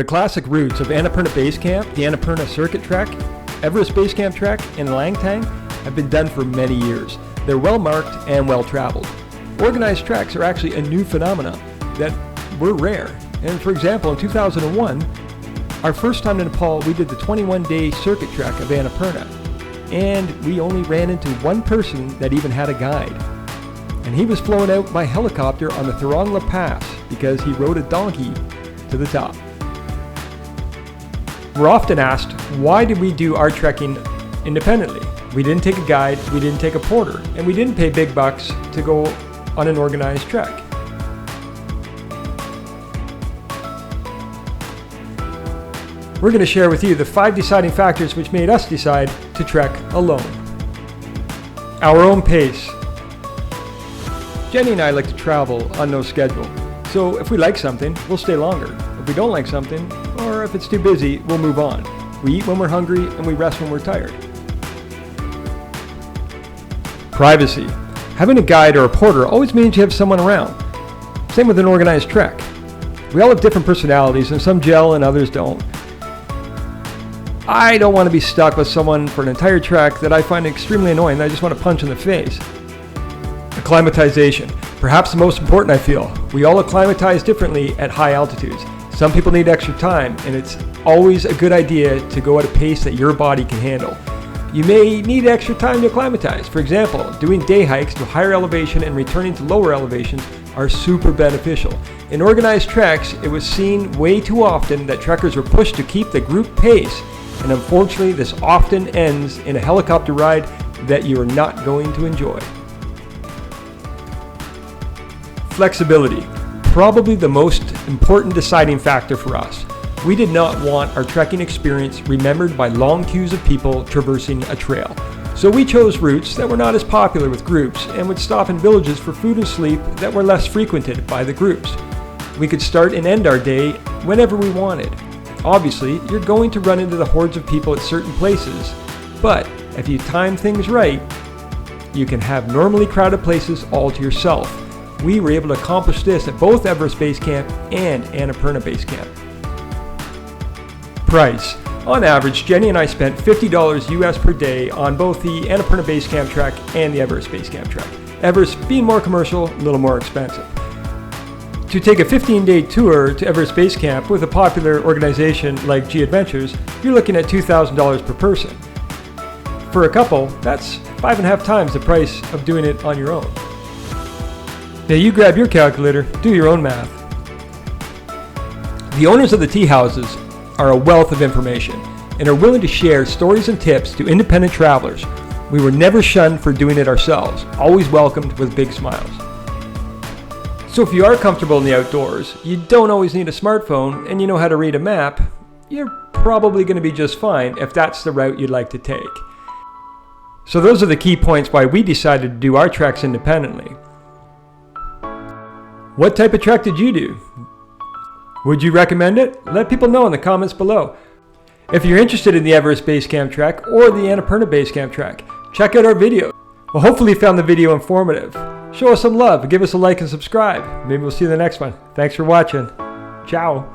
The classic routes of Annapurna Base Camp, the Annapurna Circuit Trek, Everest Base Camp Trek, and Lang Tang have been done for many years. They're well marked and well traveled. Organized treks are actually a new phenomenon that were rare. And for example, in 2001, our first time in Nepal, we did the 21-day circuit trek of Annapurna. And we only ran into one person that even had a guide. And he was flown out by helicopter on the Thorongla Pass because he rode a donkey to the top. We're often asked, why did we do our trekking independently? We didn't take a guide, we didn't take a porter, and we didn't pay big bucks to go on an organized trek. We're going to share with you the 5 deciding factors which made us decide to trek alone. Our own pace. Jenny and I like to travel on no schedule, so if we like something, we'll stay longer. If we don't like something, or if it's too busy, we'll move on. We eat when we're hungry and we rest when we're tired. Privacy. Having a guide or a porter always means you have someone around. Same with an organized trek. We all have different personalities and some gel and others don't. I don't want to be stuck with someone for an entire trek that I find extremely annoying that I just want to punch in the face. Acclimatization. Perhaps the most important, I feel. We all acclimatize differently at high altitudes. Some people need extra time, and it's always a good idea to go at a pace that your body can handle. You may need extra time to acclimatize. For example, doing day hikes to higher elevation and returning to lower elevations are super beneficial. In organized treks, it was seen way too often that trekkers were pushed to keep the group pace, and unfortunately this often ends in a helicopter ride that you are not going to enjoy. Flexibility. Probably the most important deciding factor for us. We did not want our trekking experience remembered by long queues of people traversing a trail. So we chose routes that were not as popular with groups and would stop in villages for food and sleep that were less frequented by the groups. We could start and end our day whenever we wanted. Obviously, you're going to run into the hordes of people at certain places, but if you time things right, you can have normally crowded places all to yourself. We were able to accomplish this at both Everest Base Camp and Annapurna Base Camp. Price. On average, Jenny and I spent $50 US per day on both the Annapurna Base Camp Trek and the Everest Base Camp Trek. Everest being more commercial, a little more expensive. To take a 15-day tour to Everest Base Camp with a popular organization like G Adventures, you're looking at $2,000 per person. For a couple, that's 5.5 times the price of doing it on your own. Now you grab your calculator, do your own math. The owners of the tea houses are a wealth of information and are willing to share stories and tips to independent travelers. We were never shunned for doing it ourselves, always welcomed with big smiles. So if you are comfortable in the outdoors, you don't always need a smartphone, and you know how to read a map, you're probably going to be just fine if that's the route you'd like to take. So those are the key points why we decided to do our treks independently. What type of trek did you do? Would you recommend it? Let people know in the comments below. If you're interested in the Everest Base Camp Trek or the Annapurna Base Camp Trek, check out our video. Well, hopefully you found the video informative. Show us some love, give us a like and subscribe. Maybe we'll see you in the next one. Thanks for watching. Ciao.